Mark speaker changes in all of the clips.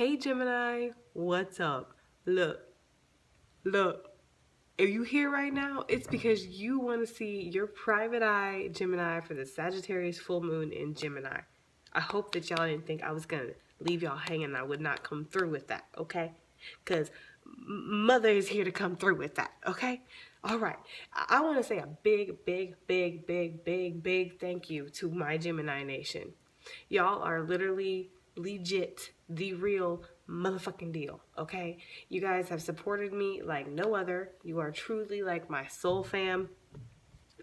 Speaker 1: Hey Gemini, what's up? Look, if you here right now, it's because you want to see your private eye Gemini for the Sagittarius full moon in Gemini. I hope that y'all didn't think I was going to leave y'all hanging. I would not come through with that, okay? Because mother is here to come through with that, okay? All right. I want to say a big thank you to my Gemini Nation. Y'all are literally legit the real motherfucking deal, okay? You guys have supported me like no other. You are truly like my soul fam.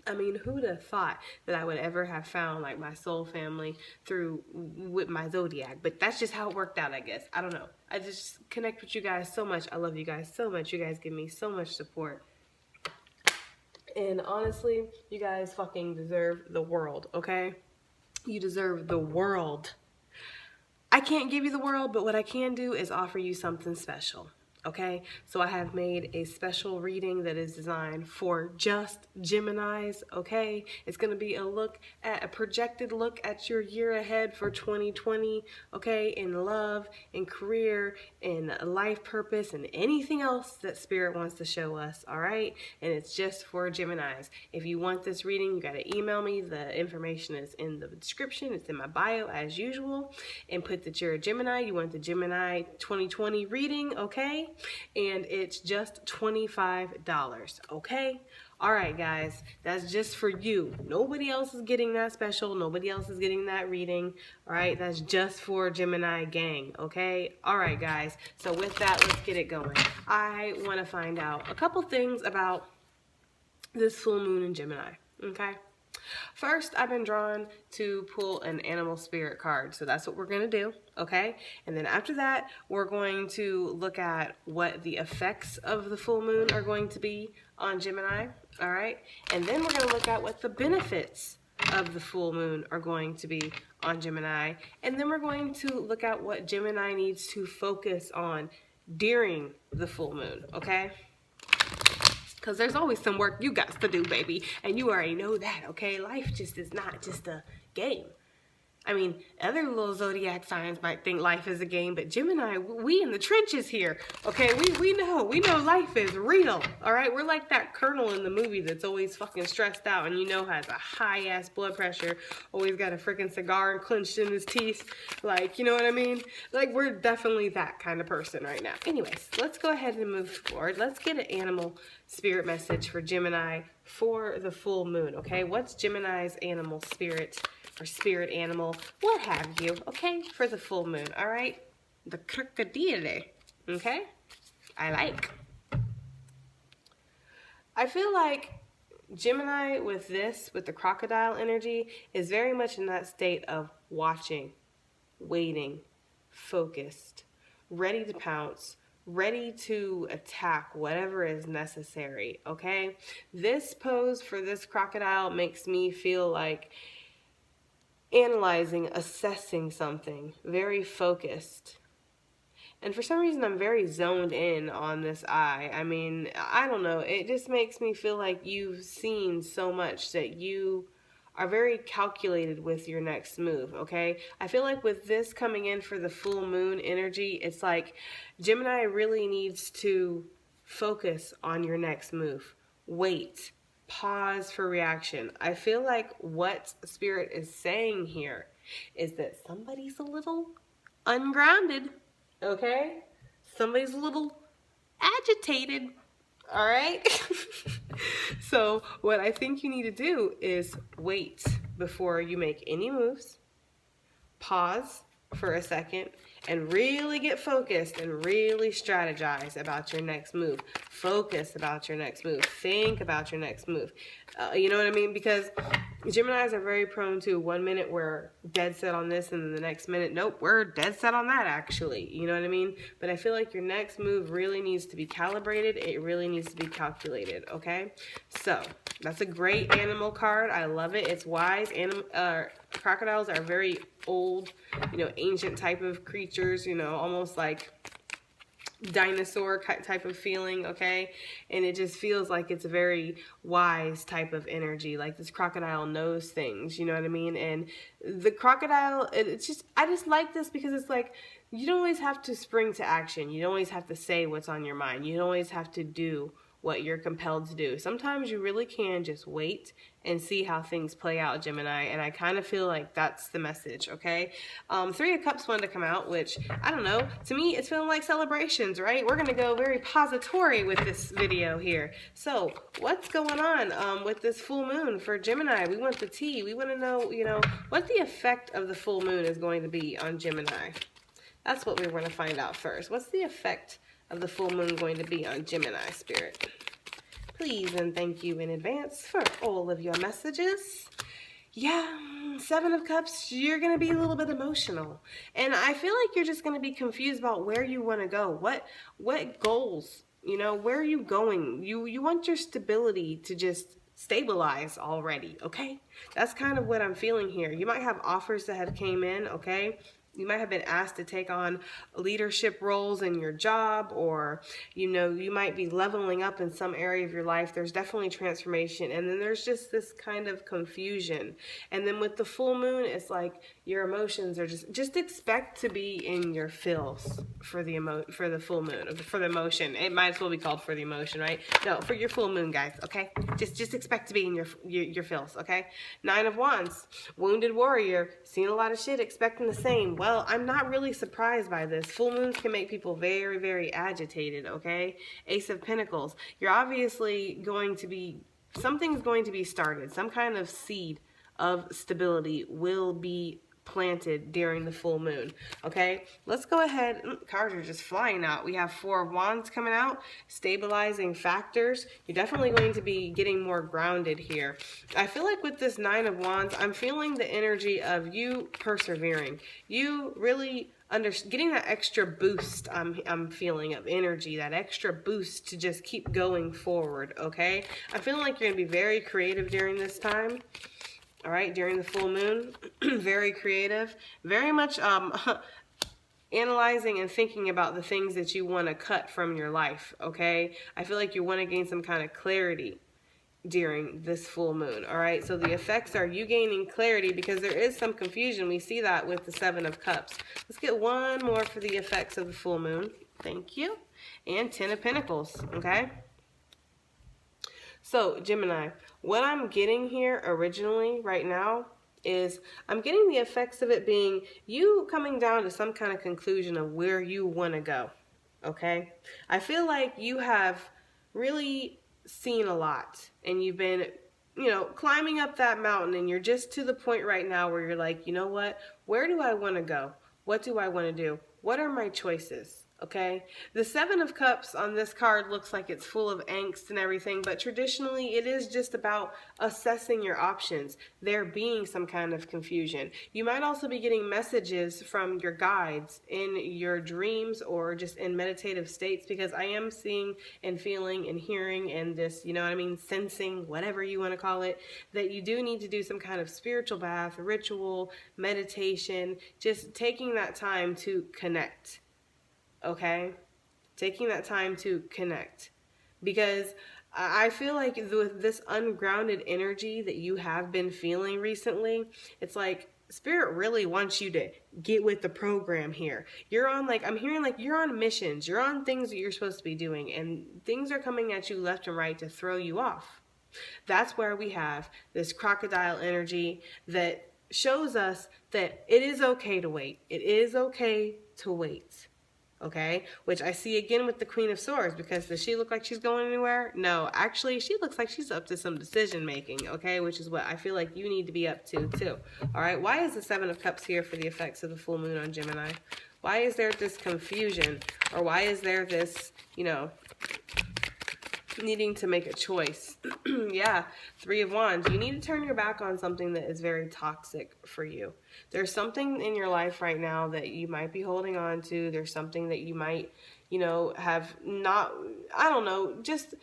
Speaker 1: I mean, who'd have thought that I would ever have found like my soul family through with my zodiac? But that's just how it worked out, I guess. I don't know. I just connect with you guys so much. I love you guys so much. You guys give me so much support. And honestly, you guys fucking deserve the world, okay? You deserve the world. I can't give you the world, but what I can do is offer you something special, okay? So I have made a special reading that is designed for just Geminis, okay? It's going to be a projected look at your year ahead for 2020, okay? In love, in career, in life purpose, and anything else that Spirit wants to show us, all right? And it's just for Geminis. If you want this reading, you got to email me. The information is in the description. It's in my bio as usual. And put that you're a Gemini. You want the Gemini 2020 reading, okay? And it's just $25, okay? All right, guys, that's just for you. Nobody else is getting that special. Nobody else is getting that reading, all right? That's just for Gemini gang, okay? All right, guys, so with that, let's get it going. I want to find out a couple things about this full moon in Gemini, okay? First, I've been drawn to pull an animal spirit card, so that's what we're going to do, okay? And then after that, we're going to look at what the effects of the full moon are going to be on Gemini, all right? And then we're going to look at what the benefits of the full moon are going to be on Gemini. And then we're going to look at what Gemini needs to focus on during the full moon, okay? Because there's always some work you got to do, baby. And you already know that, okay? Life just is not just a game. I mean, other little zodiac signs might think life is a game, but Gemini, we in the trenches here, okay? We know life is real, all right? We're like that colonel in the movie that's always fucking stressed out and has a high-ass blood pressure, always got a freaking cigar clenched in his teeth, like, you know what I mean? Like, we're definitely that kind of person right now. Anyways, let's go ahead and move forward. Let's get an animal spirit message for Gemini for the full moon, okay? What's Gemini's animal spirit or spirit animal, what have you, okay, for the full moon, all right? The crocodile, okay? I like. I feel like Gemini with the crocodile energy, is very much in that state of watching, waiting, focused, ready to pounce, ready to attack whatever is necessary, okay? This pose for this crocodile makes me feel like analyzing, assessing something, very focused. And for some reason, I'm very zoned in on this eye. I mean, I don't know. It just makes me feel like you've seen so much that you are very calculated with your next move, okay? I feel like with this coming in for the full moon energy, it's like Gemini really needs to focus on your next move. Wait. Pause for reaction. I feel like what Spirit is saying here is that somebody's a little ungrounded, okay? Somebody's a little agitated, all right? So what I think you need to do is wait before you make any moves, pause for a second, and really get focused and really strategize about your next move. Focus about your next move. Think about your next move. You know what I mean? Because Geminis are very prone to 1 minute we're dead set on this, and then the next minute, nope, we're dead set on that actually. You know what I mean? But I feel like your next move really needs to be calibrated. It really needs to be calculated, okay? So that's a great animal card. I love it. It's wise. Crocodiles are very old, ancient type of creatures, almost like dinosaur type of feeling, okay? And it just feels like it's a very wise type of energy, like this crocodile knows things, you know what I mean? And the crocodile, it's just, I just like this because it's like, you don't always have to spring to action. You don't always have to say what's on your mind. You don't always have to do what you're compelled to do. Sometimes you really can just wait and see how things play out, Gemini, and I kind of feel like that's the message, okay? Three of Cups wanted to come out, which, I don't know, to me, it's feeling like celebrations, right? We're going to go very pository with this video here. So, what's going on with this full moon for Gemini? We want the tea. We want to know, you know, what the effect of the full moon is going to be on Gemini. That's what we're going to find out first. What's the effect of the full moon going to be on Gemini, Spirit? Please and thank you in advance for all of your messages. Yeah, Seven of Cups, you're going to be a little bit emotional. And I feel like you're just going to be confused about where you want to go. What goals, you know, where are you going? You want your stability to just stabilize already, okay? That's kind of what I'm feeling here. You might have offers that have came in, okay? You might have been asked to take on leadership roles in your job, or, you know, you might be leveling up in some area of your life. There's definitely transformation. And then there's just this kind of confusion. And then with the full moon, it's like your emotions are just expect to be in your feels for the full moon, for the emotion. It might as well be called for the emotion, right? No, for your full moon, guys, okay? Just expect to be in your feels, okay? Nine of Wands, wounded warrior, seen a lot of shit, expecting the same. Well, I'm not really surprised by this. Full moons can make people very, very agitated, okay? Ace of Pentacles. You're obviously going to be, something's going to be started. Some kind of seed of stability will be planted during the full moon, okay? Let's go ahead. Cards are just flying out. We have Four of Wands coming out, stabilizing factors. You're definitely going to be getting more grounded here. I feel like with this Nine of Wands, I'm feeling the energy of you persevering. You really getting that extra boost I'm feeling of energy, that extra boost to just keep going forward, okay? I'm feeling like you're going to be very creative during this time. All right, during the full moon, very creative, very much analyzing and thinking about the things that you want to cut from your life, okay? I feel like you want to gain some kind of clarity during this full moon, all right? So the effects are you gaining clarity because there is some confusion. We see that with the Seven of Cups. Let's get one more for the effects of the full moon. Thank you. And Ten of Pentacles, okay? So, Gemini, what I'm getting here originally right now is I'm getting the effects of it being you coming down to some kind of conclusion of where you want to go, okay? I feel like you have really seen a lot and you've been, you know, climbing up that mountain and you're just to the point right now where you're like, you know what? Where do I want to go? What do I want to do? What are my choices? Okay, the Seven of Cups on this card looks like it's full of angst and everything, but traditionally it is just about assessing your options. There being some kind of confusion. You might also be getting messages from your guides in your dreams or just in meditative states, because I am seeing and feeling and hearing and this, you know what I mean, sensing, whatever you want to call it, that you do need to do some kind of spiritual bath, ritual, meditation, just taking that time to connect. Okay, taking that time to connect, because I feel like with this ungrounded energy that you have been feeling recently, it's like Spirit really wants you to get with the program here. You're on, like, I'm hearing like you're on missions, you're on things that you're supposed to be doing, and things are coming at you left and right to throw you off. That's where we have this crocodile energy that shows us that it is okay to wait. It is okay to wait. Okay, which I see again with the Queen of Swords, because does she look like she's going anywhere? No, actually, she looks like she's up to some decision making, okay, which is what I feel like you need to be up to too. All right, why is the Seven of Cups here for the effects of the full moon on Gemini? Why is there this confusion, or why is there this, you know, needing to make a choice? Yeah, Three of Wands. You need to turn your back on something that is very toxic for you. There's something in your life right now that you might be holding on to. There's something that you might, you know, have not, I don't know, just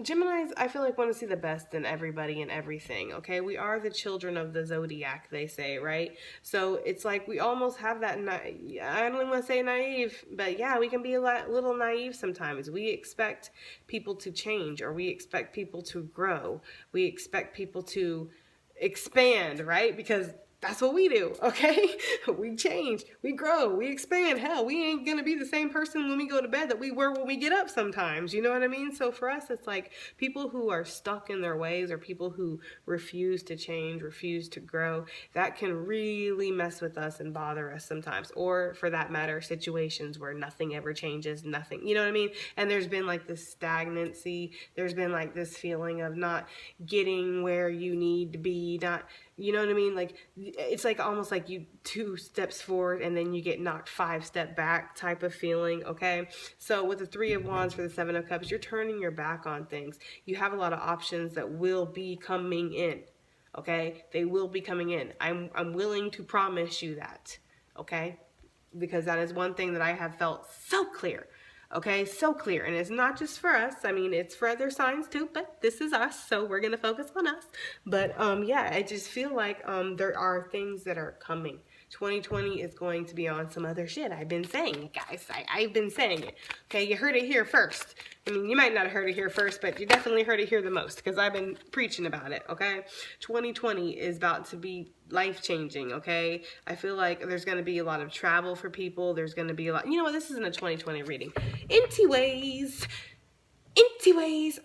Speaker 1: Geminis, I feel like, want to see the best in everybody and everything, okay? We are the children of the zodiac, they say, right? So it's like we almost have that, I don't even want to say naive, but yeah, we can be a little naive sometimes. We expect people to change, or we expect people to grow. We expect people to expand, right? Because that's what we do, okay? We change, we grow, we expand. Hell, we ain't gonna be the same person when we go to bed that we were when we get up sometimes. You know what I mean? So for us, it's like people who are stuck in their ways, or people who refuse to change, refuse to grow, that can really mess with us and bother us sometimes. Or for that matter, situations where nothing ever changes, nothing, you know what I mean? And there's been like this stagnancy, there's been like this feeling of not getting where you need to be, not, you know what I mean? Like, it's like almost like you 2 steps forward and then you get knocked 5 steps back type of feeling, okay? So with the 3 of Wands for the 7 of Cups, you're turning your back on things. You have a lot of options that will be coming in, okay? They will be coming in. I'm willing to promise you that, okay? Because that is one thing that I have felt so clear. Okay, so clear. And it's not just for us. I mean, it's for other signs too, but this is us, so we're going to focus on us. But yeah, I just feel like there are things that are coming. 2020 is going to be on some other shit. I've been saying it, guys. I've been saying it. Okay, you heard it here first. I mean, you might not have heard it here first, but you definitely heard it here the most, because I've been preaching about it, okay? 2020 is about to be life-changing, okay? I feel like there's going to be a lot of travel for people. There's going to be a lot... You know what? This isn't a 2020 reading. Anyways...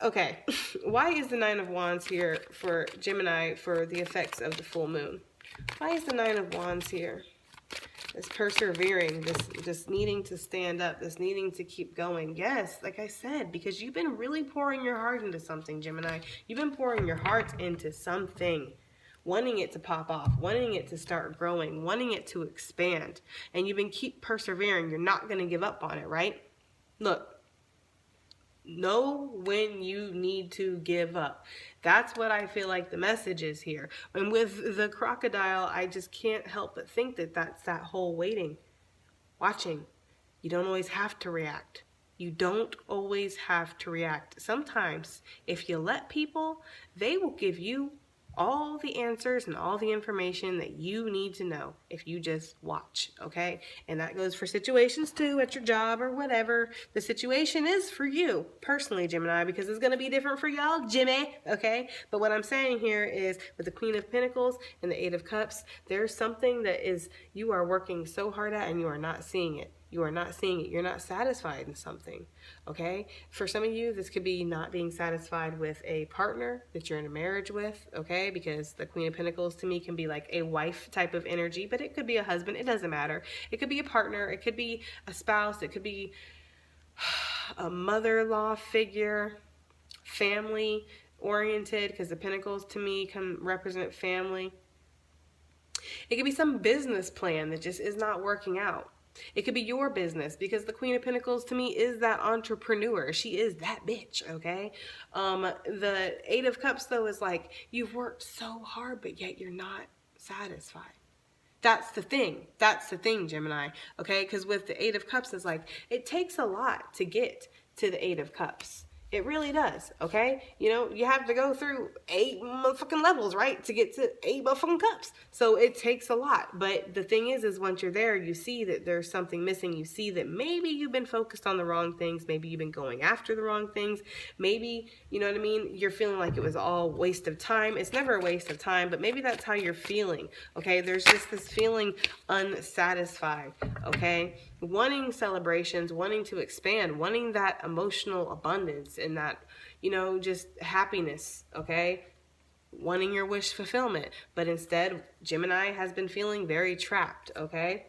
Speaker 1: Okay, why is the 9 of Wands here for Gemini for the effects of the full moon? Why is the 9 of Wands here? This persevering, this just needing to stand up, this needing to keep going. Yes, like I said, because you've been really pouring your heart into something, Gemini. You've been pouring your heart into something, wanting it to pop off, wanting it to start growing, wanting it to expand. And you've been keep persevering. You're not going to give up on it, right? Look. Know when you need to give up. That's what I feel like the message is here. And with the crocodile, I just can't help but think that that's that whole waiting, watching. You don't always have to react. You don't always have to react. Sometimes, if you let people, they will give you all the answers and all the information that you need to know if you just watch, okay? And that goes for situations too, at your job or whatever. The situation is for you personally, Gemini, because it's going to be different for y'all, Jimmy, okay? But what I'm saying here is with the Queen of Pentacles and the 8 of Cups, there's something that is you are working so hard at and you are not seeing it. You are not seeing it. You're not satisfied in something, okay? For some of you, this could be not being satisfied with a partner that you're in a marriage with, okay? Because the Queen of Pentacles to me can be like a wife type of energy, but it could be a husband. It doesn't matter. It could be a partner. It could be a spouse. It could be a mother-in-law figure, family oriented, because the Pentacles to me can represent family. It could be some business plan that just is not working out. It could be your business, because the Queen of Pentacles to me is that entrepreneur. She is that bitch, okay? The 8 of Cups, though, is like you've worked so hard, but yet you're not satisfied. That's the thing. That's the thing, Gemini, okay? Because with the 8 of Cups, it's like it takes a lot to get to the 8 of Cups. It really does, okay? You know, you have to go through 8 motherfucking levels, right? To get to 8 motherfucking cups. So it takes a lot. But the thing is once you're there, you see that there's something missing. You see that maybe you've been focused on the wrong things. Maybe you've been going after the wrong things. Maybe, you know what I mean? You're feeling like it was all waste of time. It's never a waste of time, but maybe that's how you're feeling, okay? There's just this feeling unsatisfied, okay? Wanting celebrations, wanting to expand, wanting that emotional abundance and that, you know, just happiness, okay? Wanting your wish fulfillment. But instead, Gemini has been feeling very trapped, okay?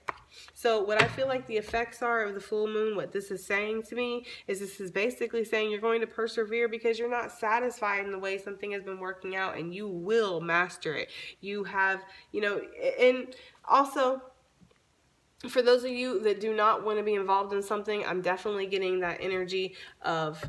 Speaker 1: So what I feel like the effects are of the full moon, what this is saying to me, is this is basically saying you're going to persevere because you're not satisfied in the way something has been working out, and you will master it. You have, you know, and also, for those of you that do not want to be involved in something, I'm definitely getting that energy of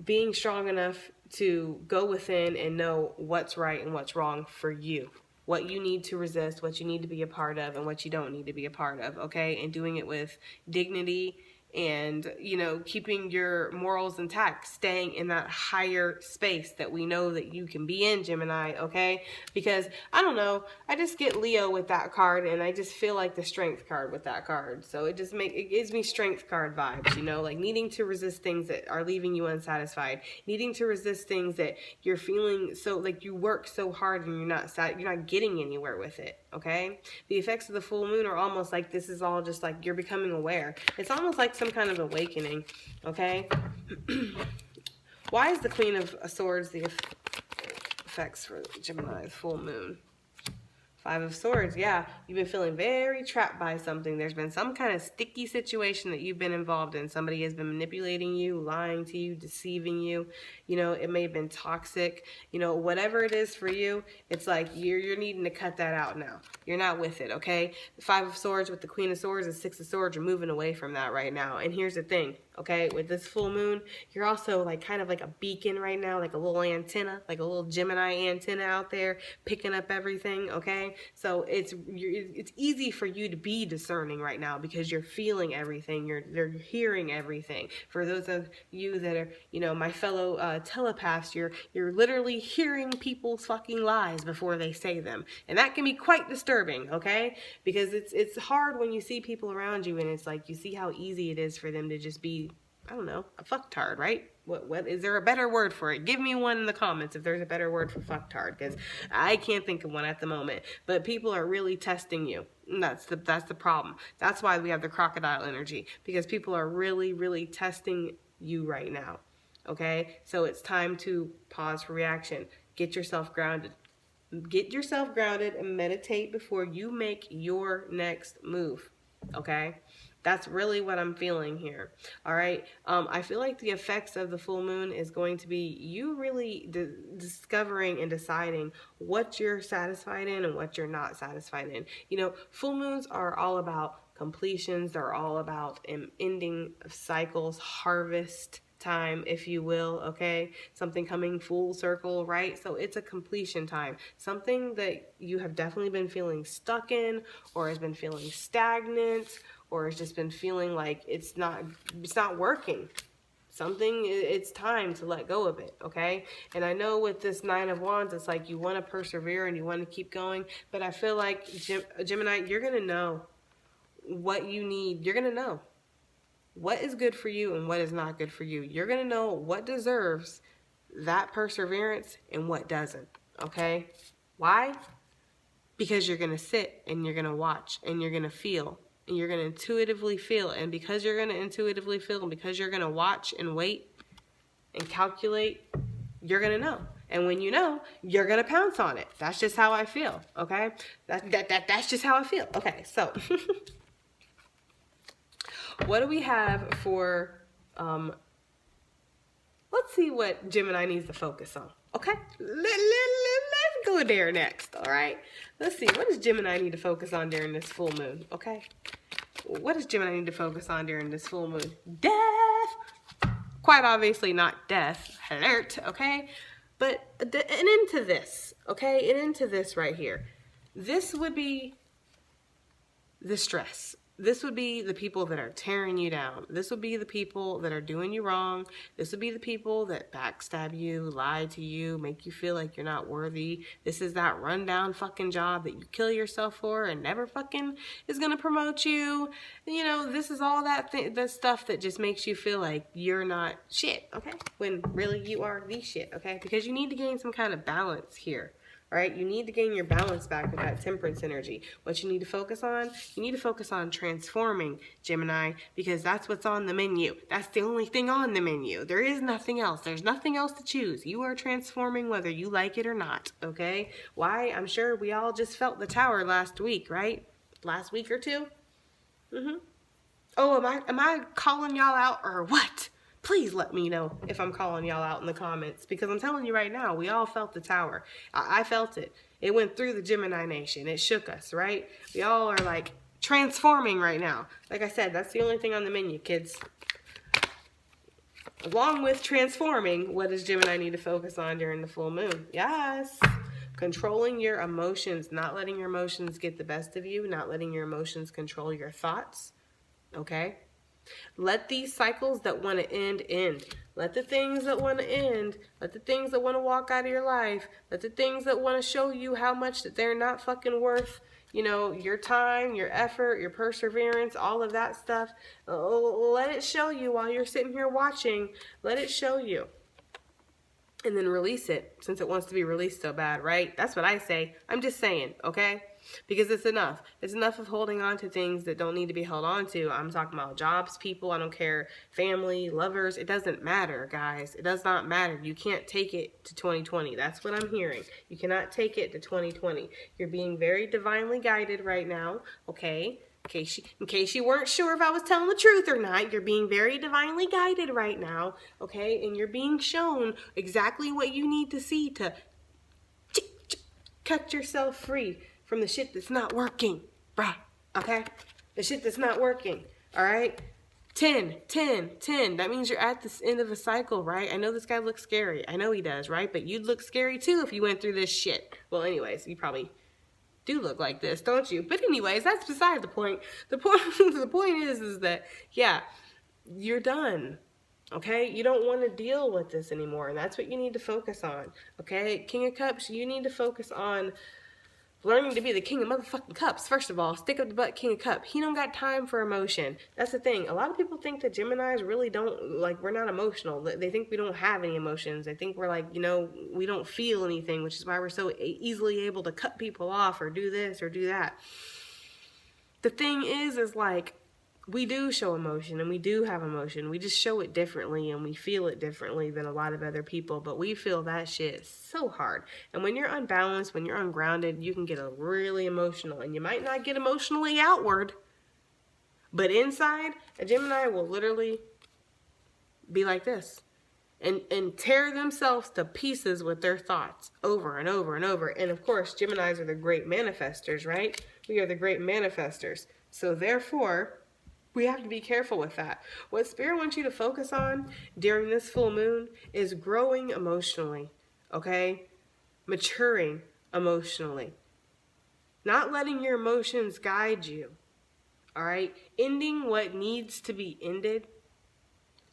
Speaker 1: being strong enough to go within and know what's right and what's wrong for you. What you need to resist, what you need to be a part of, and what you don't need to be a part of, okay? And doing it with dignity and, you know, keeping your morals intact, staying in that higher space that we know that you can be in, Gemini, okay? Because, I don't know, I just get Leo with that card, and I just feel like the strength card with that card. So it gives me strength card vibes, you know, like needing to resist things that are leaving you unsatisfied, needing to resist things that you're feeling so, like you work so hard and you're not getting anywhere with it, okay? The effects of the full moon are almost like this is all just like you're becoming aware. It's almost like some kind of awakening, okay? Why is the Queen of Swords the effects for Gemini full moon? Five of Swords, yeah. You've been feeling very trapped by something. There's been some kind of sticky situation that you've been involved in. Somebody has been manipulating you, lying to you, deceiving you. You know, it may have been toxic. You know, whatever it is for you, it's like you're needing to cut that out now. You're not with it, okay? The Five of Swords with the Queen of Swords and Six of Swords, you're moving away from that right now. And here's the thing, okay? With this full moon, you're also like kind of like a beacon right now, like a little antenna, like a little Gemini antenna out there picking up everything, okay? So it's easy for you to be discerning right now because you're feeling everything, you're hearing everything. For those of you that are, you know, my fellow telepaths, you're literally hearing people's fucking lies before they say them, and that can be quite disturbing, okay? Because it's hard when you see people around you and it's like you see how easy it is for them to just be, I don't know, a fucktard, right? What is there a better word for it? Give me one in the comments if there's a better word for fucktard, because I can't think of one at the moment. But people are really testing you. And that's the problem. That's why we have the crocodile energy, because people are really, really testing you right now. Okay? So it's time to pause for reaction. Get yourself grounded. Get yourself grounded and meditate before you make your next move. Okay? That's really what I'm feeling here. All right. I feel like the effects of the full moon is going to be you really discovering and deciding what you're satisfied in and what you're not satisfied in. You know, full moons are all about completions. They're all about ending of cycles, harvest time, if you will, okay? Something coming full circle, right? So it's a completion time. Something that you have definitely been feeling stuck in, or has been feeling stagnant, or has just been feeling like it's not working. It's time to let go of it, okay? And I know with this Nine of Wands, it's like you want to persevere and you want to keep going, but I feel like, Gemini, you're going to know what you need. You're going to know what is good for you and what is not good for you. You're going to know what deserves that perseverance and what doesn't, okay? Why? Because you're going to sit and you're going to watch and you're going to feel. And you're going to intuitively feel. And because you're going to intuitively feel, and because you're going to watch and wait and calculate, you're going to know. And when you know, you're going to pounce on it. That's just how I feel, okay? That's just how I feel. Okay, so what do we have for, let's see what Gemini needs to focus on, okay? Let's go there next, all right? Let's see, what does Gemini need to focus on during this full moon, okay? What does Gemini need to focus on during this full moon? Death! Quite obviously not death, alert, okay? But an end to this, okay? An end to this right here. This would be the stress. This would be the people that are tearing you down. This would be the people that are doing you wrong. This would be the people that backstab you, lie to you, make you feel like you're not worthy. This is that rundown fucking job that you kill yourself for and never fucking is going to promote you. You know, this is all that stuff that just makes you feel like you're not shit, okay? When really you are the shit, okay? Because you need to gain some kind of balance here. All right, you need to gain your balance back with that temperance energy. What you need to focus on, you need to focus on transforming, Gemini, because that's what's on the menu. That's the only thing on the menu. There is nothing else. There's nothing else to choose. You are transforming whether you like it or not, okay? Why? I'm sure we all just felt the tower last week, right? Last week or two? Oh, am I calling y'all out or what? Please let me know if I'm calling y'all out in the comments, because I'm telling you right now, we all felt the tower. I felt it. It went through the Gemini nation. It shook us, right? We all are like transforming right now. Like I said, that's the only thing on the menu, kids. Along with transforming, what does Gemini need to focus on during the full moon? Yes. Controlling your emotions, not letting your emotions get the best of you, not letting your emotions control your thoughts. Okay? Let these cycles that want to end. Let the things that want to end, let the things that want to walk out of your life, let the things that want to show you how much that they're not fucking worth, you know, your time, your effort, your perseverance, all of that stuff. Let it show you while you're sitting here watching. Let it show you. And then release it, since it wants to be released so bad, right? That's what I say. I'm just saying, okay? Because it's enough. It's enough of holding on to things that don't need to be held on to. I'm talking about jobs, people, I don't care, family, lovers. It doesn't matter, guys. It does not matter. You can't take it to 2020. That's what I'm hearing. You cannot take it to 2020. You're being very divinely guided right now, okay? In case you weren't sure if I was telling the truth or not, you're being very divinely guided right now, okay? And you're being shown exactly what you need to see to cut yourself free from the shit that's not working, bruh, okay? The shit that's not working, all right? 10. That means you're at the end of a cycle, right? I know this guy looks scary. I know he does, right? But you'd look scary too if you went through this shit. Well, anyways, you probably do look like this, don't you? But anyways, that's beside the point. The point is that, yeah, you're done, okay? You don't want to deal with this anymore, and that's what you need to focus on, okay? King of Cups, you need to focus on learning to be the king of motherfucking cups. First of all, stick up the butt, king of cup. He don't got time for emotion. That's the thing. A lot of people think that Geminis really don't, like, we're not emotional. They think we don't have any emotions. They think we're like, you know, we don't feel anything, which is why we're so easily able to cut people off or do this or do that. The thing is like, we do show emotion and we do have emotion. We just show it differently and we feel it differently than a lot of other people. But we feel that shit so hard. And when you're unbalanced, when you're ungrounded, you can get really emotional. And you might not get emotionally outward. But inside, a Gemini will literally be like this. And tear themselves to pieces with their thoughts over and over and over. And of course, Geminis are the great manifestors, right? We are the great manifestors. So therefore, we have to be careful with that. What Spirit wants you to focus on during this full moon is growing emotionally, okay? Maturing emotionally. Not letting your emotions guide you, all right? Ending what needs to be ended.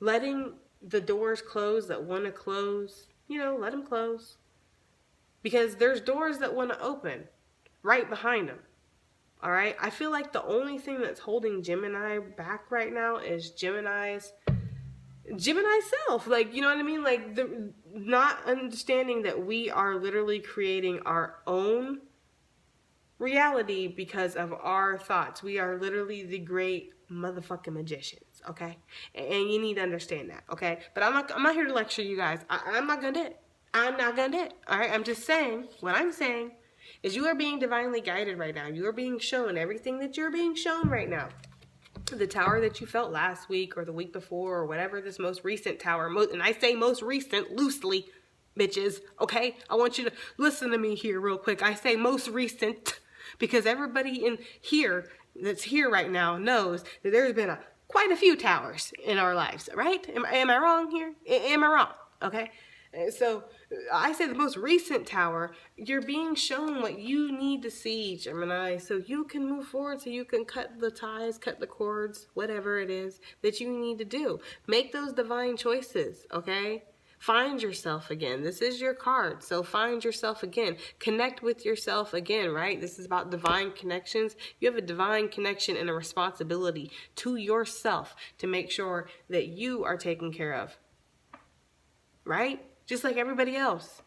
Speaker 1: Letting the doors close that want to close, you know, let them close. Because there's doors that want to open right behind them. All right, I feel like the only thing that's holding Gemini back right now is Gemini self. Like, you know what I mean? Like, the not understanding that we are literally creating our own reality because of our thoughts. We are literally the great motherfucking magicians, okay? And you need to understand that, okay? But I'm not here to lecture you guys. I'm not gonna do it. I'm not gonna do it. All right, I'm just saying what I'm saying. Is you are being divinely guided right now. You are being shown everything that you're being shown right now. The tower that you felt last week or the week before or whatever this most recent tower, and I say most recent loosely, bitches, okay? I want you to listen to me here real quick. I say most recent because everybody in here that's here right now knows that there's been quite a few towers in our lives, right? Am I wrong here? Am I wrong? Okay? So I say the most recent tower, you're being shown what you need to see, Gemini, so you can move forward, so you can cut the ties, cut the cords, whatever it is that you need to do. Make those divine choices, okay? Find yourself again. This is your card, so find yourself again. Connect with yourself again, right? This is about divine connections. You have a divine connection and a responsibility to yourself to make sure that you are taken care of, right? Just like everybody else.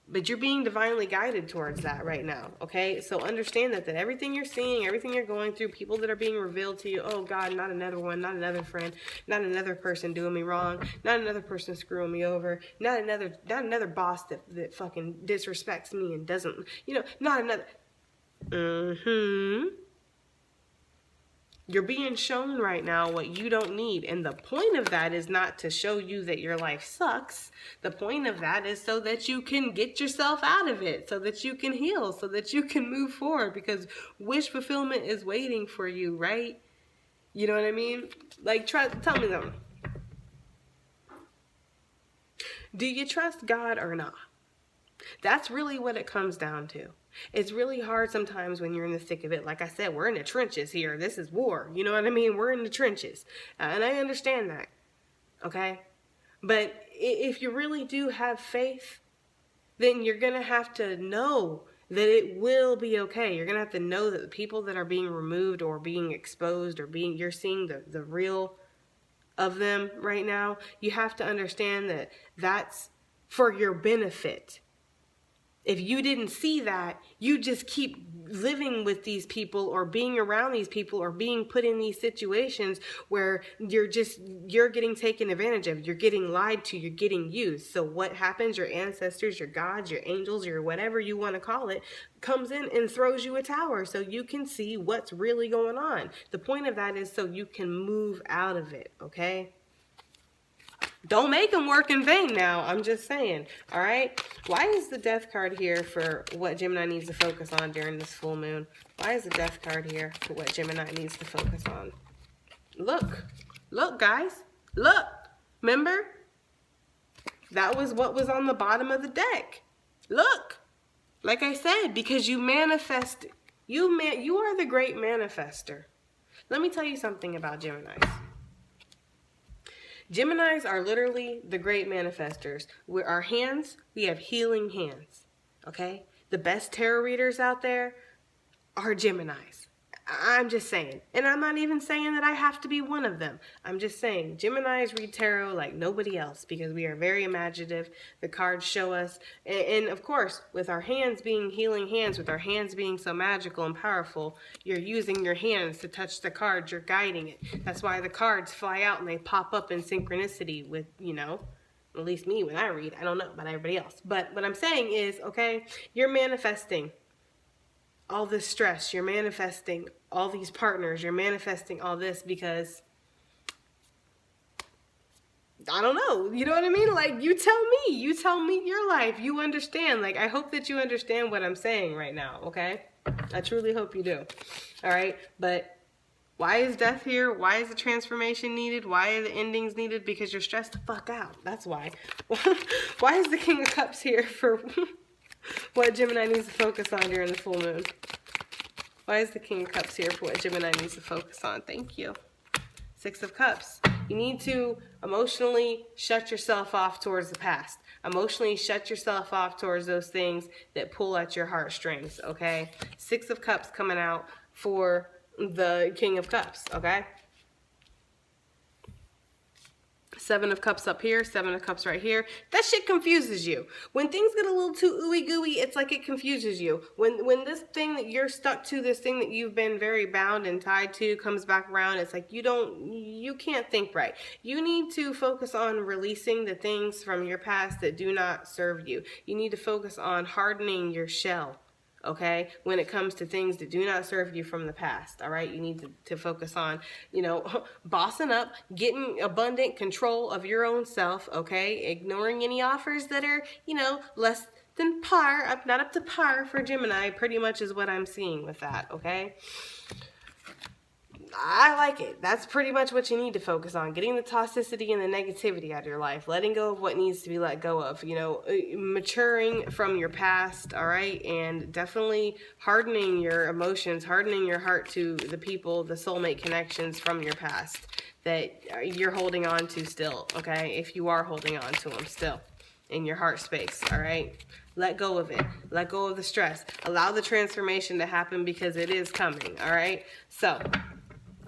Speaker 1: But you're being divinely guided towards that right now, okay? So understand that everything you're seeing, everything you're going through, people that are being revealed to you, oh God, not another one, not another friend, not another person doing me wrong, not another person screwing me over, not another boss that fucking disrespects me and doesn't, you know, not another. You're being shown right now what you don't need. And the point of that is not to show you that your life sucks. The point of that is so that you can get yourself out of it, so that you can heal, so that you can move forward, because wish fulfillment is waiting for you, right? You know what I mean? Like, tell me something. Do you trust God or not? That's really what it comes down to. It's really hard sometimes when you're in the thick of it. Like I said, we're in the trenches here. This is war. You know what I mean? We're in the trenches. And I understand that. Okay? But if you really do have faith, then you're going to have to know that it will be okay. You're going to have to know that the people that are being removed or being exposed or you're seeing the real of them right now. You have to understand that that's for your benefit. If you didn't see that, you just keep living with these people or being around these people or being put in these situations where you're getting taken advantage of. You're getting lied to. You're getting used. So what happens? Your ancestors, your gods, your angels, your whatever you want to call it, comes in and throws you a tower so you can see what's really going on. The point of that is so you can move out of it, okay? Don't make them work in vain now. I'm just saying. All right. Why is the death card here for what Gemini needs to focus on during this full moon? Why is the death card here for what Gemini needs to focus on? Look. Look, guys. Look. Remember? That was what was on the bottom of the deck. Look. Like I said, because you manifest. You are the great manifester. Let me tell you something about Geminis. Geminis are literally the great manifestors. With our hands, we have healing hands, okay? The best tarot readers out there are Geminis. I'm just saying. And I'm not even saying that I have to be one of them. I'm just saying Geminis read tarot like nobody else because we are very imaginative. The cards show us. And of course, with our hands being healing hands, with our hands being so magical and powerful, you're using your hands to touch the cards. You're guiding it. That's why the cards fly out and they pop up in synchronicity with, at least me when I read. I don't know about everybody else. But what I'm saying is, okay, you're manifesting all this stress, you're manifesting all these partners, you're manifesting all this because, I don't know, you know what I mean? Like, you tell me your life, you understand. Like, I hope that you understand what I'm saying right now, okay? I truly hope you do, all right? But why is death here? Why is the transformation needed? Why are the endings needed? Because you're stressed the fuck out, that's why. Why is the King of Cups here for... what Gemini needs to focus on during the full moon? Why is the King of Cups here for what Gemini needs to focus on? Thank you. Six of Cups. You need to emotionally shut yourself off towards the past. Emotionally shut yourself off towards those things that pull at your heartstrings, okay? Six of Cups coming out for the King of Cups, okay? Seven of Cups up here, Seven of Cups right here. That shit confuses you. When things get a little too ooey gooey, it's like it confuses you. When this thing that you're stuck to, this thing that you've been very bound and tied to comes back around, it's like you can't think right. You need to focus on releasing the things from your past that do not serve you. You need to focus on hardening your shell. Okay, when it comes to things that do not serve you from the past, all right, you need to focus on, bossing up, getting abundant control of your own self, okay, ignoring any offers that are, less than par, not up to par for Gemini, pretty much is what I'm seeing with that, okay. I like it. That's pretty much what you need to focus on. Getting the toxicity and the negativity out of your life. Letting go of what needs to be let go of. Maturing from your past, all right? And definitely hardening your emotions, hardening your heart to the people, the soulmate connections from your past that you're holding on to still, okay? If you are holding on to them still in your heart space, all right? Let go of it. Let go of the stress. Allow the transformation to happen because it is coming, all right? So...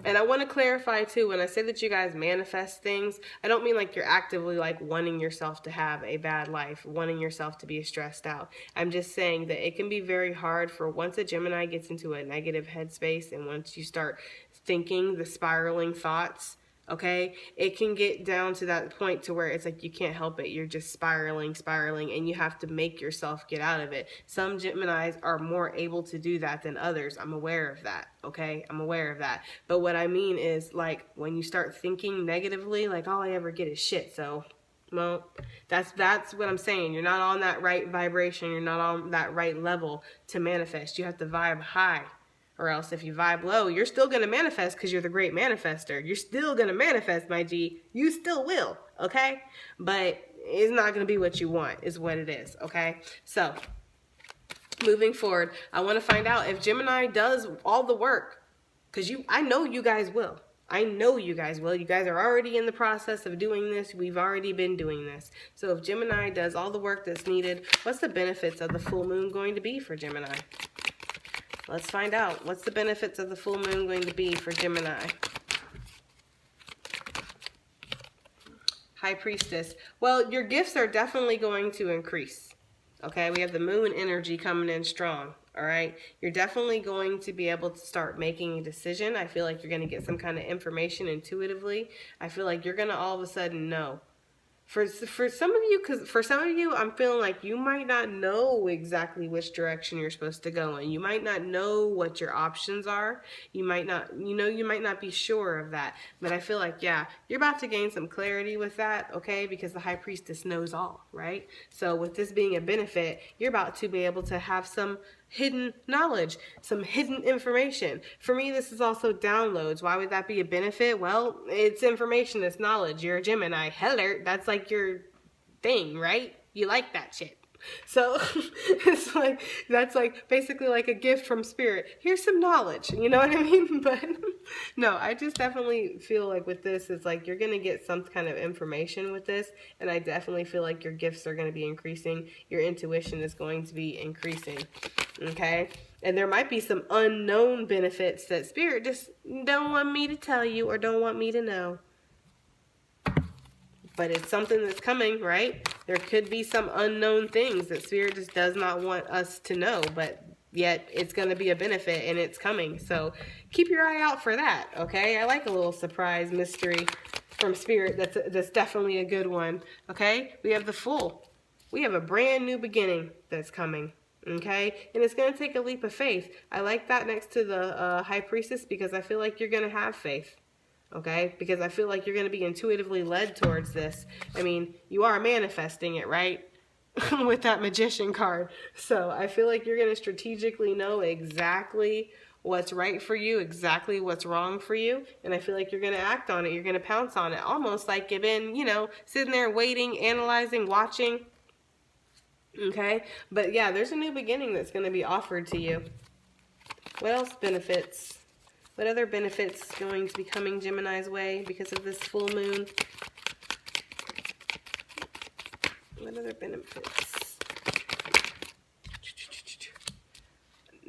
Speaker 1: and I want to clarify too, when I say that you guys manifest things, I don't mean like you're actively like wanting yourself to have a bad life, wanting yourself to be stressed out. I'm just saying that it can be very hard for once a Gemini gets into a negative headspace and once you start thinking the spiraling thoughts, okay, it can get down to that point to where it's like you can't help it. You're just spiraling, and you have to make yourself get out of it. Some Geminis are more able to do that than others. I'm aware of that, okay? I'm aware of that. But what I mean is, like, when you start thinking negatively, like, all I ever get is shit, so... well, that's what I'm saying. You're not on that right vibration. You're not on that right level to manifest. You have to vibe high. Or else if you vibe low, you're still going to manifest because you're the great manifester. You're still going to manifest, my G. You still will, okay? But it's not going to be what you want is what it is, okay? So, moving forward, I want to find out if Gemini does all the work, because I know you guys will. I know you guys will. You guys are already in the process of doing this. We've already been doing this. So if Gemini does all the work that's needed, what's the benefits of the full moon going to be for Gemini? Let's find out. What's the benefits of the full moon going to be for Gemini? High Priestess. Well, your gifts are definitely going to increase. Okay, we have the moon energy coming in strong. All right, you're definitely going to be able to start making a decision. I feel like you're going to get some kind of information intuitively. I feel like you're going to all of a sudden know. For some of you, because for some of you, I'm feeling like you might not know exactly which direction you're supposed to go in. You might not know what your options are. You might not, you might not be sure of that. But I feel like, yeah, you're about to gain some clarity with that, okay? Because the High Priestess knows all, right? So with this being a benefit, you're about to be able to have some hidden knowledge, some hidden information. For me, this is also downloads. Why would that be a benefit? Well, it's information, it's knowledge. You're a Gemini. Hello, that's like your thing, right? You like that shit. So it's like, that's like basically like a gift from spirit. Here's some knowledge, you know what I mean? But no, I just definitely feel like with this, it's like you're going to get some kind of information with this. And I definitely feel like your gifts are going to be increasing. Your intuition is going to be increasing. Okay. And there might be some unknown benefits that spirit just don't want me to tell you or don't want me to know. But it's something that's coming, right? There could be some unknown things that spirit just does not want us to know, but yet it's going to be a benefit and it's coming. So keep your eye out for that, okay? I like a little surprise mystery from spirit. That's definitely a good one, okay? We have the Fool. We have a brand new beginning that's coming. Okay, and it's going to take a leap of faith. I like that next to the High Priestess because I feel like you're going to have faith. Okay, because I feel like you're going to be intuitively led towards this. I mean, you are manifesting it, right? With that Magician card. So I feel like you're going to strategically know exactly what's right for you, exactly what's wrong for you. And I feel like you're going to act on it. You're going to pounce on it. Almost like you've been, sitting there waiting, analyzing, watching. Okay, but yeah, there's a new beginning that's going to be offered to you. What else benefits? What other benefits going to be coming Gemini's way because of this full moon? What other benefits?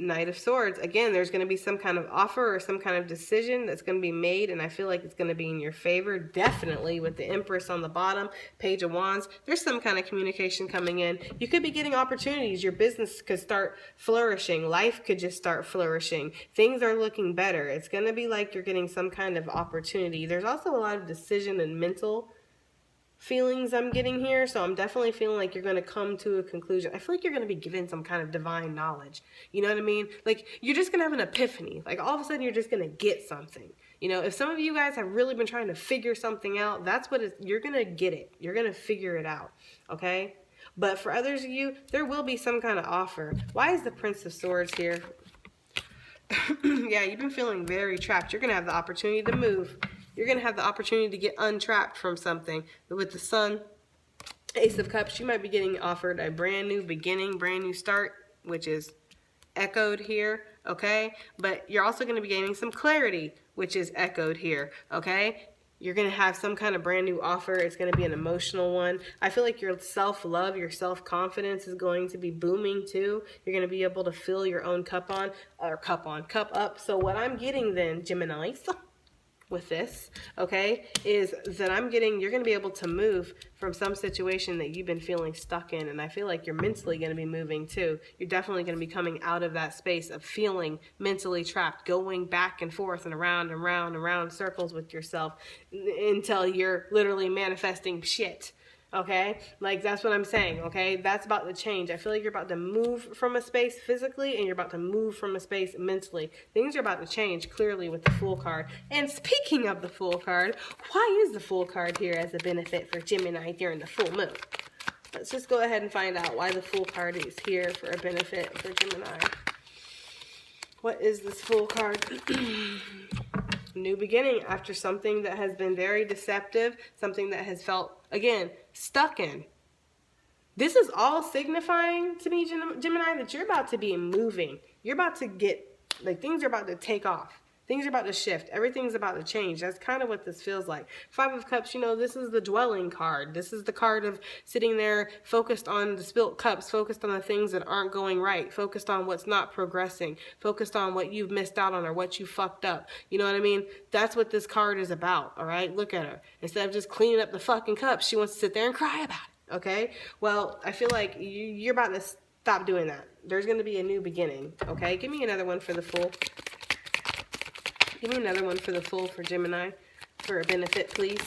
Speaker 1: Knight of Swords. Again, there's going to be some kind of offer or some kind of decision that's going to be made, and I feel like it's going to be in your favor. Definitely with the Empress on the bottom, Page of Wands. There's some kind of communication coming in. You could be getting opportunities. Your business could start flourishing. Life could just start flourishing. Things are looking better. It's going to be like you're getting some kind of opportunity. There's also a lot of decision and mental feelings I'm getting here, so I'm definitely feeling like you're going to come to a conclusion. I feel like you're going to be given some kind of divine knowledge. You know what I mean? Like, you're just going to have an epiphany. Like, all of a sudden, you're just going to get something. If some of you guys have really been trying to figure something out, that's what you're going to get it. You're going to figure it out, okay? But for others of you, there will be some kind of offer. Why is the Prince of Swords here? Yeah, you've been feeling very trapped. You're going to have the opportunity to move. You're going to have the opportunity to get untrapped from something. But with the Sun, Ace of Cups, you might be getting offered a brand new beginning, brand new start, which is echoed here, okay? But you're also going to be gaining some clarity, which is echoed here, okay? You're going to have some kind of brand new offer. It's going to be an emotional one. I feel like your self-love, your self-confidence is going to be booming too. You're going to be able to fill your own cup up. So what I'm getting then, Gemini, with this, okay, is that you're going to be able to move from some situation that you've been feeling stuck in. And I feel like you're mentally going to be moving too. You're definitely going to be coming out of that space of feeling mentally trapped, going back and forth and around and round and round circles with yourself until you're literally manifesting shit. Okay, like that's what I'm saying. Okay, that's about the change. I feel like you're about to move from a space physically and you're about to move from a space mentally. Things are about to change clearly with the Fool card. And speaking of the Fool card, why is the Fool card here as a benefit for Gemini during the full moon? Let's just go ahead and find out why the Fool card is here for a benefit for Gemini. What is this Fool card? New beginning after something that has been very deceptive, something that has felt, again, stuck in. This is all signifying to me, Gemini, that you're about to be moving. You're about to get, like, things are about to take off. Things are about to shift. Everything's about to change. That's kind of what this feels like. Five of Cups, you know, this is the dwelling card. This is the card of sitting there focused on the spilt cups, focused on the things that aren't going right, focused on what's not progressing, focused on what you've missed out on or what you fucked up. You know what I mean? That's what this card is about, all right? Look at her. Instead of just cleaning up the fucking cups, she wants to sit there and cry about it, okay? Well, I feel like you're about to stop doing that. There's going to be a new beginning, okay? Give me another one for the Fool. Give me another one for the Fool for Gemini for a benefit, please.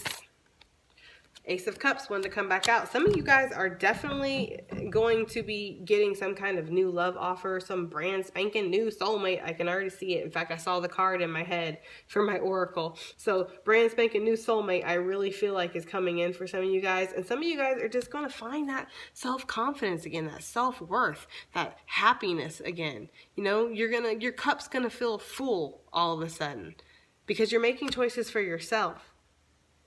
Speaker 1: Ace of Cups wanted to come back out. Some of you guys are definitely going to be getting some kind of new love offer, some brand spanking new soulmate. I can already see it. In fact, I saw the card in my head for my oracle. So brand spanking new soulmate, I really feel like is coming in for some of you guys. And some of you guys are just going to find that self-confidence again, that self-worth, that happiness again. You know, your cup's going to feel full all of a sudden because you're making choices for yourself.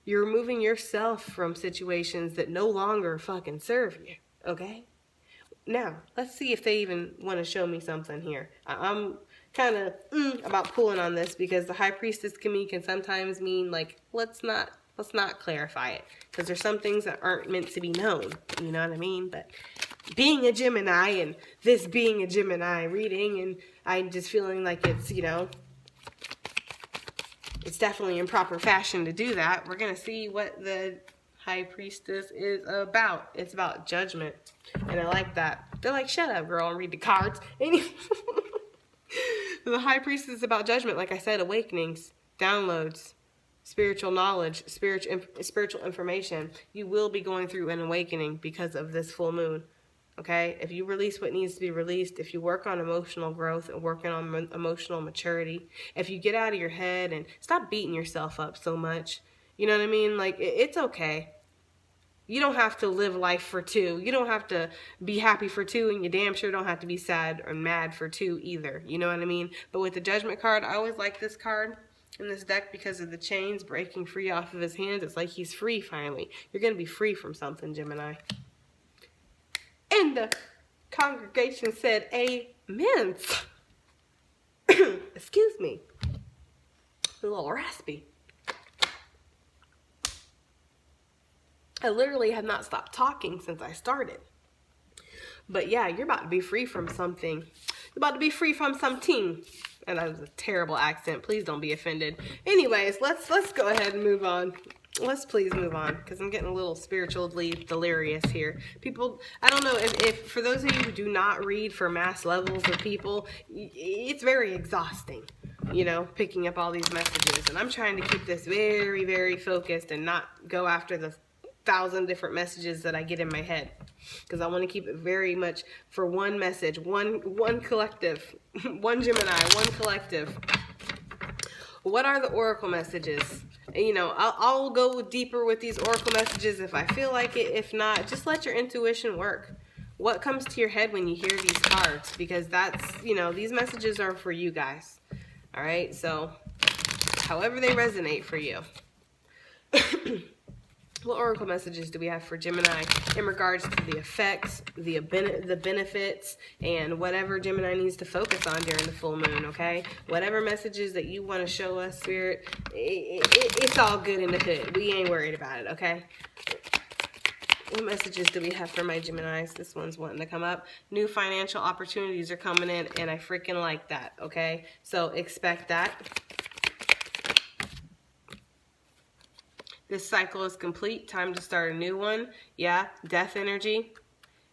Speaker 1: You're removing yourself from situations that no longer fucking serve you, okay? Now, let's see if they even want to show me something here. I'm kind of about pulling on this because the High Priestess can sometimes mean like, let's not clarify it. Because there's some things that aren't meant to be known, you know what I mean? But being a Gemini and this being a Gemini reading, and I'm just feeling like it's, you know, it's definitely in proper fashion to do that. We're going to see what the High Priestess is about. It's about judgment. And I like that. They're like, shut up, girl, and read the cards. The High Priestess is about judgment. Like I said, awakenings, downloads, spiritual knowledge, spiritual information. You will be going through an awakening because of this full moon. Okay, if you release what needs to be released, if you work on emotional growth and working on emotional maturity, if you get out of your head and stop beating yourself up so much, you know what I mean? Like, it's okay. You don't have to live life for two. You don't have to be happy for two, and you damn sure don't have to be sad or mad for two either. You know what I mean? But with the Judgment card, I always like this card in this deck because of the chains breaking free off of his hands. It's like he's free finally. You're going to be free from something, Gemini. And the congregation said, amen. Excuse me. A little raspy. I literally have not stopped talking since I started. But yeah, you're about to be free from something. You're about to be free from something. And that was a terrible accent. Please don't be offended. Anyways, let's go ahead and move on. Let's please move on, because I'm getting a little spiritually delirious here. People, I don't know, if for those of you who do not read for mass levels of people, it's very exhausting, you know, picking up all these messages. And I'm trying to keep this very, very focused and not go after the 1,000 different messages that I get in my head, because I want to keep it very much for one message, one collective, one Gemini, one collective. What are the oracle messages? You know, I'll go deeper with these oracle messages if I feel like it. If not, just let your intuition work. What comes to your head when you hear these cards? Because that's, you know, these messages are for you guys. All right, so however they resonate for you. What oracle messages do we have for Gemini in regards to the effects, the benefits, and whatever Gemini needs to focus on during the full moon, okay? Whatever messages that you want to show us, Spirit, it's all good in the hood. We ain't worried about it, okay? What messages do we have for my Geminis? This one's wanting to come up. New financial opportunities are coming in, and I freaking like that, okay? So expect that. This cycle is complete. Time to start a new one. Yeah, death energy.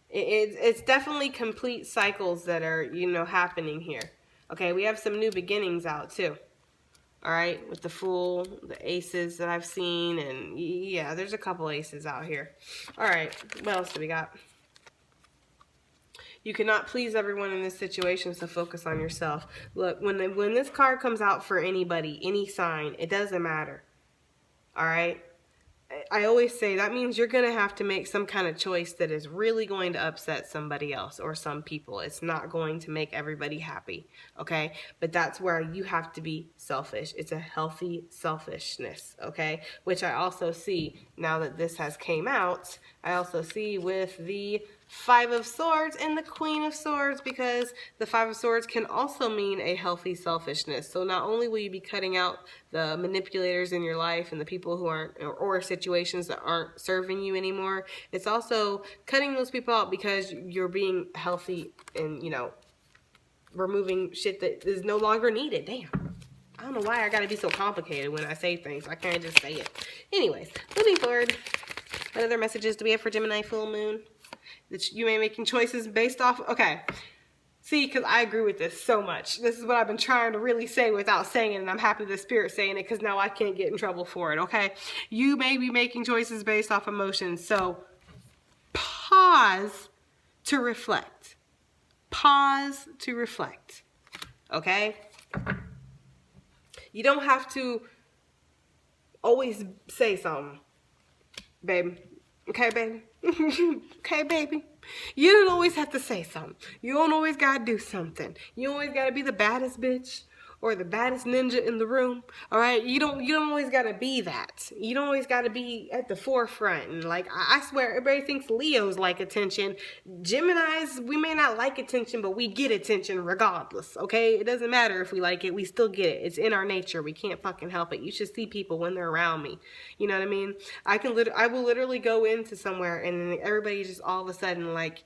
Speaker 1: It's definitely complete cycles that are, you know, happening here. Okay, we have some new beginnings out too. All right, with the Fool, the aces that I've seen, and yeah, there's a couple aces out here. All right, what else do we got? You cannot please everyone in this situation, so focus on yourself. Look, when this card comes out for anybody, any sign, it doesn't matter. All right, I always say that means you're going to have to make some kind of choice that is really going to upset somebody else or some people. It's not going to make everybody happy, okay? But that's where you have to be selfish. It's a healthy selfishness, okay? Which I also see now that this has came out. I also see with the Five of Swords and the Queen of Swords, because the Five of Swords can also mean a healthy selfishness. So not only will you be cutting out the manipulators in your life and the people who aren't, or situations that aren't serving you anymore, it's also cutting those people out because you're being healthy and, you know, removing shit that is no longer needed. Damn. I don't know why I gotta be so complicated when I say things. I can't just say it. Anyways, moving forward. What other messages do we have for Gemini full moon? That you may be making choices based off. Okay. See, because I agree with this so much. This is what I've been trying to really say without saying it, and I'm happy the Spirit's saying it because now I can't get in trouble for it, okay? You may be making choices based off emotions, so pause to reflect. Pause to reflect, okay? You don't have to always say something, baby. Okay, baby? Okay, baby? You don't always have to say something. You don't always gotta do something. You always gotta be the baddest bitch or the baddest ninja in the room. All right? You don't always gotta be that. You don't always gotta be at the forefront. And like I swear, everybody thinks Leos like attention. Geminis, we may not like attention, but we get attention regardless. Okay? It doesn't matter if we like it. We still get it. It's in our nature. We can't fucking help it. You should see people when they're around me. You know what I mean? I will literally go into somewhere and everybody just all of a sudden like,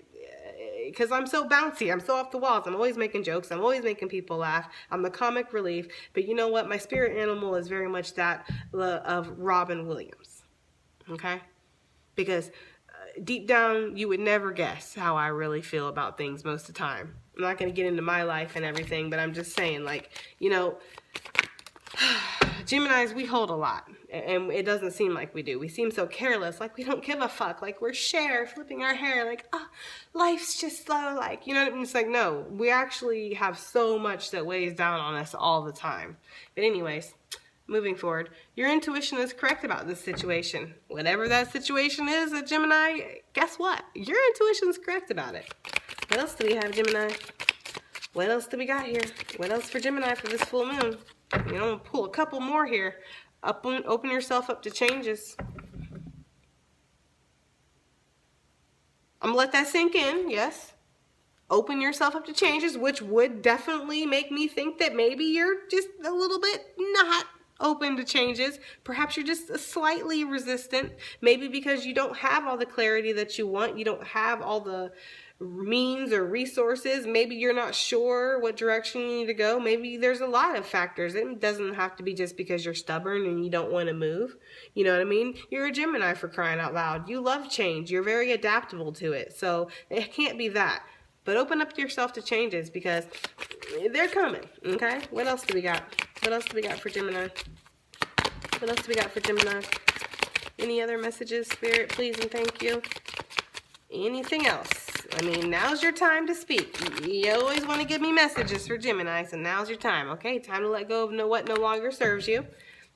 Speaker 1: because I'm so bouncy, I'm so off the walls, I'm always making jokes, I'm always making people laugh, I'm the comic relief, but you know what, my spirit animal is very much that of Robin Williams, okay? Because deep down, you would never guess how I really feel about things most of the time. I'm not going to get into my life and everything, but I'm just saying, like, you know, Geminis, we hold a lot, and it doesn't seem like we do. We seem so careless, like we don't give a fuck, like we're Cher flipping our hair, like, oh, life's just slow, like, you know what I mean? It's like, no, we actually have so much that weighs down on us all the time. But anyways, moving forward, your intuition is correct about this situation. Whatever that situation is at Gemini, guess what? Your intuition is correct about it. What else do we have, Gemini? What else do we got here? What else for Gemini for this full moon? You know, pull a couple more here. Open yourself up to changes. I'm gonna let that sink in, yes. Open yourself up to changes, which would definitely make me think that maybe you're just a little bit not open to changes. Perhaps you're just slightly resistant. Maybe because you don't have all the clarity that you want. You don't have all the means or resources. Maybe you're not sure what direction you need to go. Maybe there's a lot of factors. It doesn't have to be just because you're stubborn and you don't want to move. You know what I mean? You're a Gemini, for crying out loud. You love change. You're very adaptable to it. So it can't be that. But open up yourself to changes because they're coming. Okay? What else do we got? What else do we got for Gemini? What else do we got for Gemini? Any other messages, Spirit, please and thank you? Anything else? I mean, now's your time to speak. You always want to give me messages for Gemini, so now's your time, okay? Time to let go of what no longer serves you.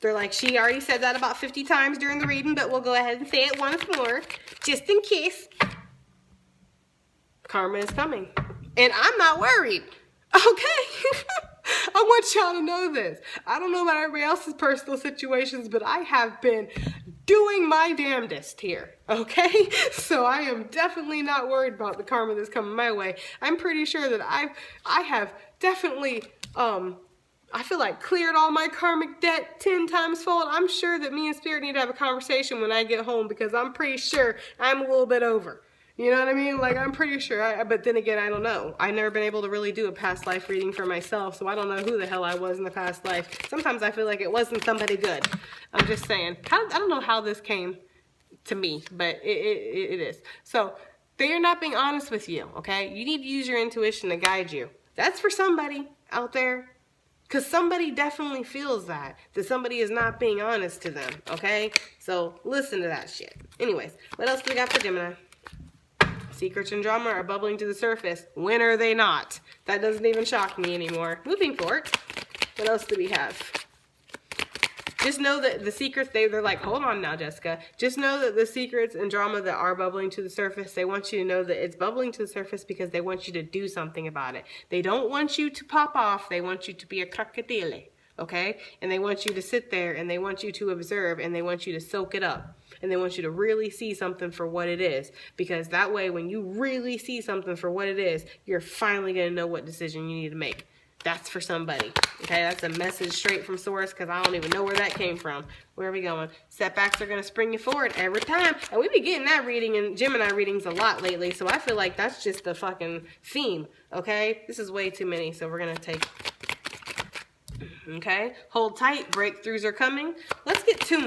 Speaker 1: They're like, she already said that about 50 times during the reading, but we'll go ahead and say it once more, just in case. Karma is coming. And I'm not worried, okay? I want y'all to know this. I don't know about everybody else's personal situations, but I have been doing my damnedest here, okay? So I am definitely not worried about the karma that's coming my way. I'm pretty sure that I have definitely, I feel like cleared all my karmic debt 10 times fold. I'm sure that me and Spirit need to have a conversation when I get home because I'm pretty sure I'm a little bit over. You know what I mean? Like, I'm pretty sure, but then again, I don't know. I've never been able to really do a past life reading for myself, so I don't know who the hell I was in the past life. Sometimes I feel like it wasn't somebody good. I'm just saying. I don't know how this came to me, but it is. So, they are not being honest with you, okay? You need to use your intuition to guide you. That's for somebody out there. Because somebody definitely feels that somebody is not being honest to them, okay? So, listen to that shit. Anyways, what else do we got for Gemini? Secrets and drama are bubbling to the surface. When are they not? That doesn't even shock me anymore. Moving forward, what else do we have? Just know that the secrets, they're like, hold on now, Jessica. Just know that the secrets and drama that are bubbling to the surface, they want you to know that it's bubbling to the surface because they want you to do something about it. They don't want you to pop off. They want you to be a crocodile. okay? And they want you to sit there and they want you to observe and they want you to soak it up. And they want you to really see something for what it is. Because that way, when you really see something for what it is, you're finally going to know what decision you need to make. That's for somebody. Okay, that's a message straight from source because I don't even know where that came from. Where are we going? Setbacks are going to spring you forward every time. And we be getting that reading in Gemini readings a lot lately. So I feel like that's just the fucking theme. Okay, this is way too many. So we're going to take... Okay, hold tight. Breakthroughs are coming. Let's get two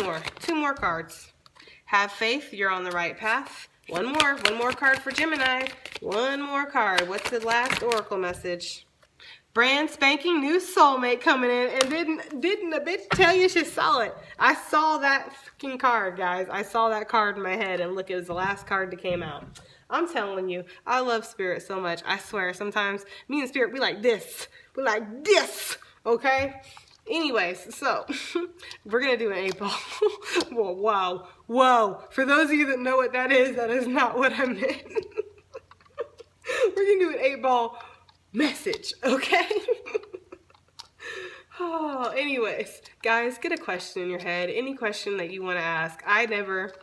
Speaker 1: more cards. Have faith, you're on the right path. One more card for Gemini. One more card. What's the last oracle message? Brand spanking new soulmate coming in, and didn't a bitch tell you she saw it? I saw that fucking card, guys. I saw that card in my head, and look, it was the last card that came out. I'm telling you, I love Spirit so much. I swear, sometimes me and Spirit, we like this. We like this, okay? Anyways, so we're going to do an 8-ball. Whoa, whoa. For those of you that know what that is not what I meant. We're going to do an 8-ball message, okay? Oh, anyways, guys, get a question in your head. Any question that you want to ask. I never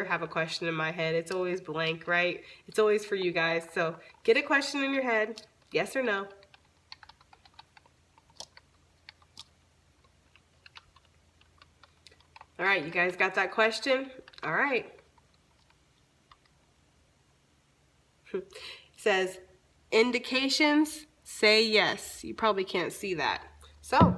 Speaker 1: have a question in my head. It's always blank, right? It's always for you guys. So get a question in your head. Yes or no. All right, you guys got that question? All right. It says, indications, say yes. You probably can't see that. So,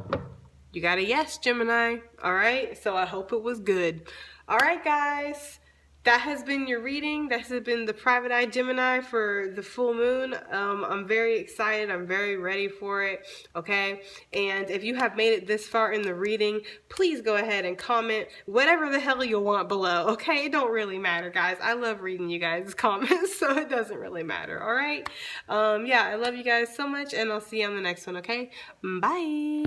Speaker 1: you got a yes, Gemini. All right, so I hope it was good. All right, guys. That has been your reading. That has been the Private Eye Gemini for the full moon. I'm very excited. I'm very ready for it. Okay. And if you have made it this far in the reading, please go ahead and comment whatever the hell you want below. Okay. It don't really matter, guys. I love reading you guys' comments, so it doesn't really matter. All right. Yeah, I love you guys so much, and I'll see you on the next one. Okay. Bye.